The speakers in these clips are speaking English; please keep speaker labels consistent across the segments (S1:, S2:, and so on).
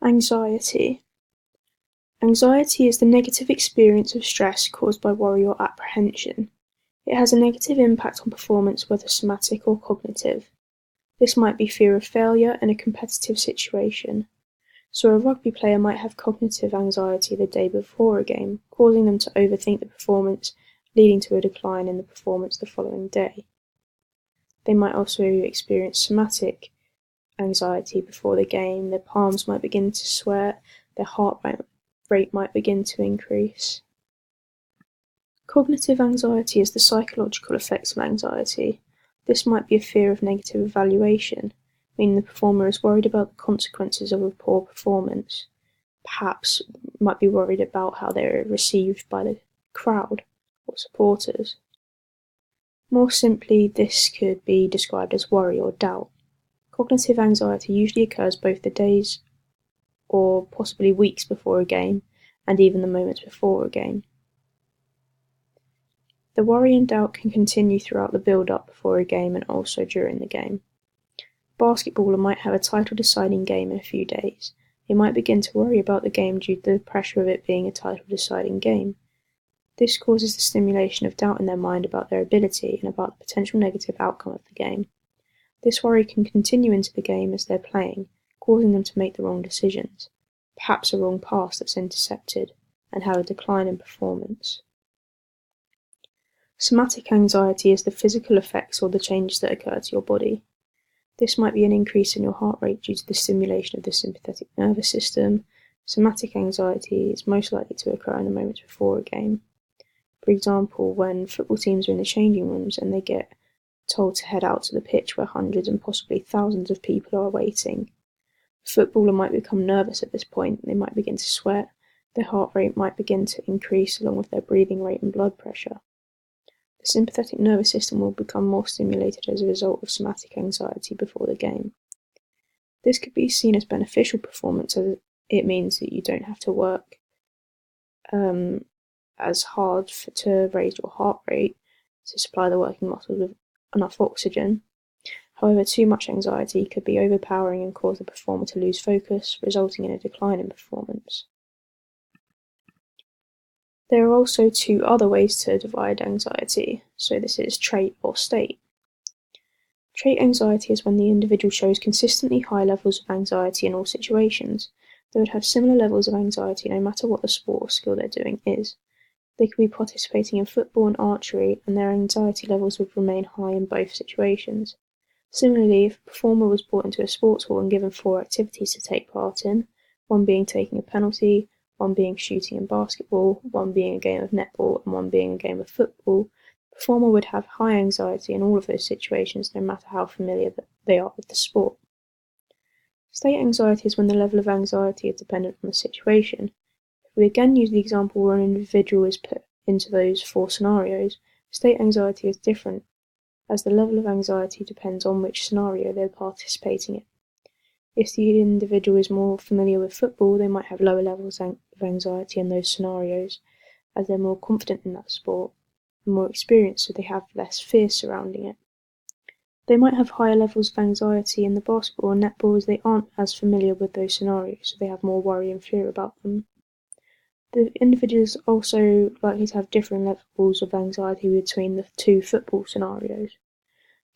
S1: Anxiety. Anxiety is the negative experience of stress caused by worry or apprehension. It has a negative impact on performance, whether somatic or cognitive. This might be fear of failure in a competitive situation. So a rugby player might have cognitive anxiety the day before a game, causing them to overthink the performance, leading to a decline in the performance the following day. They might also experience somatic anxiety before the game. Their palms might begin to sweat, their heart rate might begin to increase. Cognitive anxiety is the psychological effects of anxiety. This might be a fear of negative evaluation, meaning the performer is worried about the consequences of a poor performance. Perhaps might be worried about how they're received by the crowd or supporters. More simply, this could be described as worry or doubt. Cognitive anxiety usually occurs both the days or possibly weeks before a game, and even the moments before a game. The worry and doubt can continue throughout the build-up before a game and also during the game. A basketballer might have a title-deciding game in a few days. They might begin to worry about the game due to the pressure of it being a title-deciding game. This causes the stimulation of doubt in their mind about their ability and about the potential negative outcome of the game. This worry can continue into the game as they're playing, causing them to make the wrong decisions, perhaps a wrong pass that's intercepted, and have a decline in performance. Somatic anxiety is the physical effects or the changes that occur to your body. This might be an increase in your heart rate due to the stimulation of the sympathetic nervous system. Somatic anxiety is most likely to occur in the moments before a game. For example, when football teams are in the changing rooms and they get told to head out to the pitch where hundreds and possibly thousands of people are waiting. The footballer might become nervous at this point. They might begin to sweat. Their heart rate might begin to increase along with their breathing rate and blood pressure. The sympathetic nervous system will become more stimulated as a result of somatic anxiety before the game. This could be seen as beneficial performance, as it means that you don't have to work as hard to raise your heart rate to supply the working muscles with enough oxygen. However, too much anxiety could be overpowering and cause the performer to lose focus, resulting in a decline in performance. There are also two other ways to divide anxiety, so this is trait or state. Trait anxiety is when the individual shows consistently high levels of anxiety in all situations. They would have similar levels of anxiety no matter what the sport or skill they're doing is. They could be participating in football and archery, and their anxiety levels would remain high in both situations. Similarly, if a performer was brought into a sports hall and given 4 activities to take part in, one being taking a penalty, one being shooting in basketball, one being a game of netball, and one being a game of football, the performer would have high anxiety in all of those situations no matter how familiar they are with the sport. State anxiety is when the level of anxiety is dependent on the situation. If we again use the example where an individual is put into those 4 scenarios, state anxiety is different, as the level of anxiety depends on which scenario they're participating in. If the individual is more familiar with football, they might have lower levels of anxiety in those scenarios, as they're more confident in that sport and more experienced, so they have less fear surrounding it. They might have higher levels of anxiety in the basketball and netball as they aren't as familiar with those scenarios, so they have more worry and fear about them. The individuals are also likely to have different levels of anxiety between the 2 football scenarios.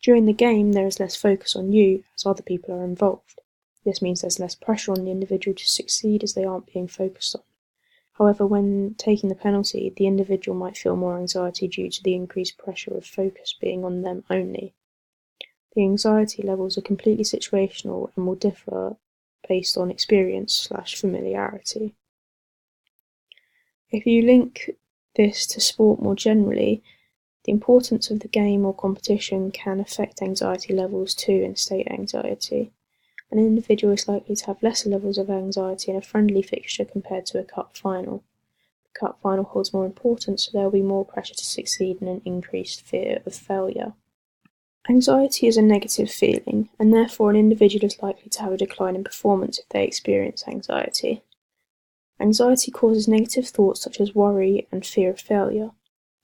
S1: During the game, there is less focus on you, as other people are involved. This means there's less pressure on the individual to succeed as they aren't being focused on. However, when taking the penalty, the individual might feel more anxiety due to the increased pressure of focus being on them only. The anxiety levels are completely situational and will differ based on experience/familiarity. If you link this to sport more generally, the importance of the game or competition can affect anxiety levels too in state anxiety. An individual is likely to have lesser levels of anxiety in a friendly fixture compared to a cup final. The cup final holds more importance, so there will be more pressure to succeed and an increased fear of failure. Anxiety is a negative feeling, and therefore an individual is likely to have a decline in performance if they experience anxiety. Anxiety causes negative thoughts such as worry and fear of failure.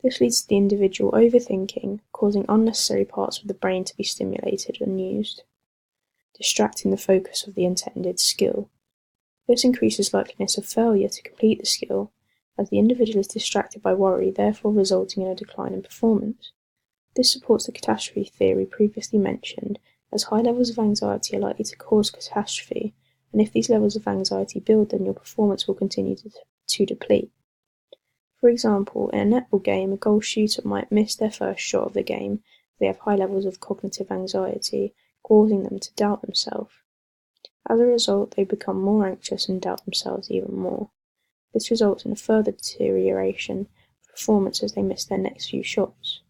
S1: This leads to the individual overthinking, causing unnecessary parts of the brain to be stimulated and used, distracting the focus of the intended skill. This increases likeliness of failure to complete the skill, as the individual is distracted by worry, therefore resulting in a decline in performance. This supports the catastrophe theory previously mentioned, as high levels of anxiety are likely to cause catastrophe, and if these levels of anxiety build, then your performance will continue to deplete. For example, in a netball game, a goal shooter might miss their first shot of the game if they have high levels of cognitive anxiety, causing them to doubt themselves. As a result, they become more anxious and doubt themselves even more. This results in a further deterioration of performance as they miss their next few shots.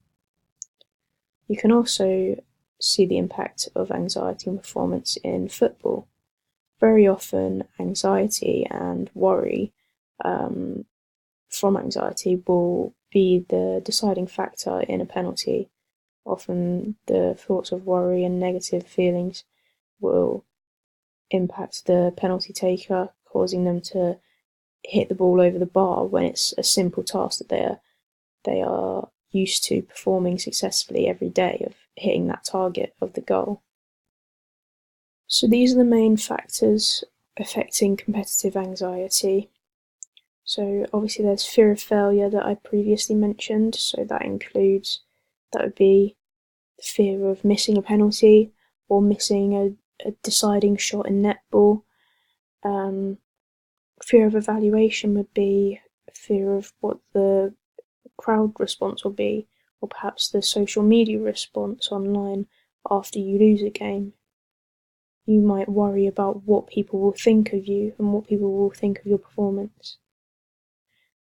S1: You can also see the impact of anxiety on performance in football. Very often, anxiety and worry from anxiety will be the deciding factor in a penalty. Often, the thoughts of worry and negative feelings will impact the penalty taker, causing them to hit the ball over the bar when it's a simple task that they are used to performing successfully every day, of hitting that target of the goal. So these are the main factors affecting competitive anxiety. So obviously there's fear of failure that I previously mentioned, so that would be the fear of missing a penalty or missing a deciding shot in netball. Fear of evaluation would be fear of what the crowd response will be, or perhaps the social media response online after you lose a game. You might worry about what people will think of you and what people will think of your performance.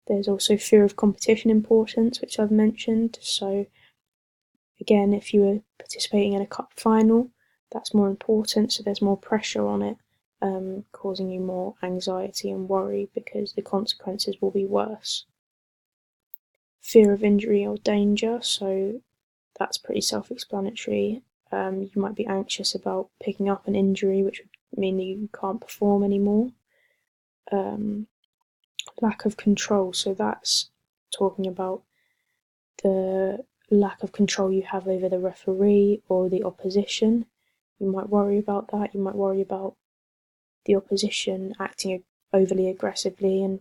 S1: There's also fear of competition importance, which I've mentioned. So again, if you were participating in a cup final, that's more important, so there's more pressure on it, causing you more anxiety and worry because the consequences will be worse. Fear of injury or danger, so that's pretty self-explanatory. You might be anxious about picking up an injury, which would mean that you can't perform anymore. Lack of control, so that's talking about the lack of control you have over the referee or the opposition. You might worry about that. You might worry about the opposition acting overly aggressively and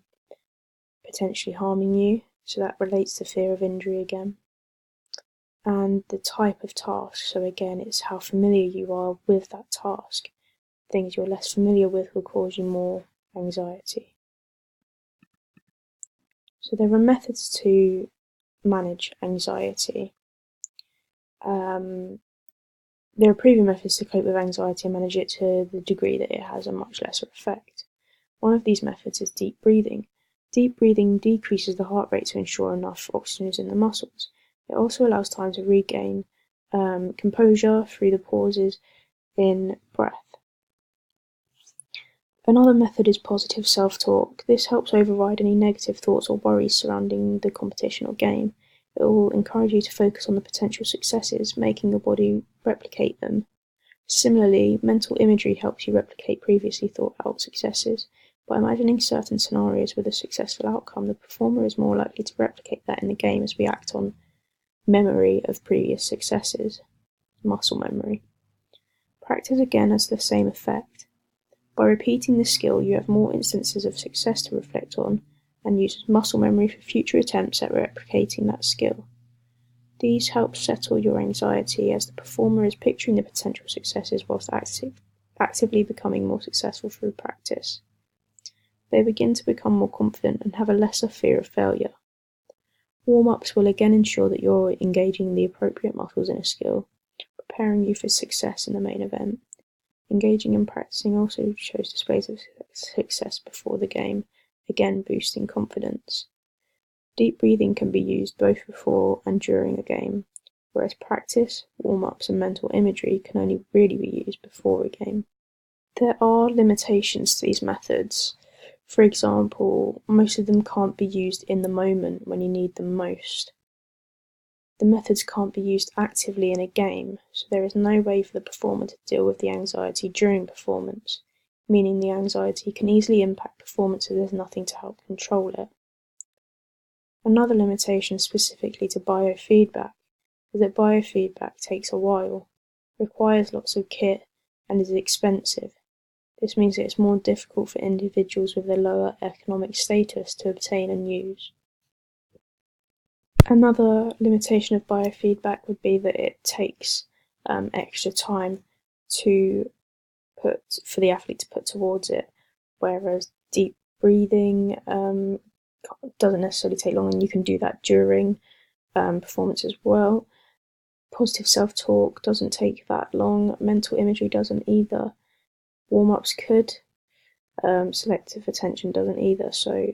S1: potentially harming you, so that relates to fear of injury again. And the type of task, so again, it's how familiar you are with that task. Things you're less familiar with will cause you more anxiety. So there are methods to manage anxiety. There are proven methods to cope with anxiety and manage it to the degree that it has a much lesser effect. One of these methods is deep breathing. Deep breathing decreases the heart rate to ensure enough oxygen is in the muscles. It also allows time to regain composure through the pauses in breath. Another method is positive self-talk. This helps override any negative thoughts or worries surrounding the competition or game. It will encourage you to focus on the potential successes, making your body replicate them. Similarly, mental imagery helps you replicate previously thought out successes. By imagining certain scenarios with a successful outcome, the performer is more likely to replicate that in the game as we act on memory of previous successes, muscle memory. Practice again has the same effect. By repeating the skill, you have more instances of success to reflect on and use muscle memory for future attempts at replicating that skill. These help settle your anxiety as the performer is picturing the potential successes whilst actively becoming more successful through practice. They begin to become more confident and have a lesser fear of failure. Warm-ups will again ensure that you're engaging the appropriate muscles in a skill, preparing you for success in the main event. Engaging and practicing also shows displays of success before the game, again boosting confidence. Deep breathing can be used both before and during a game, whereas practice, warm-ups and mental imagery can only really be used before a game. There are limitations to these methods. For example, most of them can't be used in the moment when you need them most. The methods can't be used actively in a game, so there is no way for the performer to deal with the anxiety during performance, meaning the anxiety can easily impact performance if there's nothing to help control it. Another limitation specifically to biofeedback is that biofeedback takes a while, requires lots of kit, and is expensive. This means that it's more difficult for individuals with a lower economic status to obtain and use. Another limitation of biofeedback would be that it takes extra time for the athlete to put towards it, whereas deep breathing doesn't necessarily take long, and you can do that during performance as well. Positive self-talk doesn't take that long. Mental imagery doesn't either. Warm-ups could. Selective attention doesn't either. So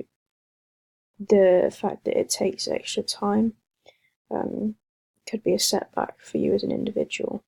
S1: the fact that it takes extra time could be a setback for you as an individual.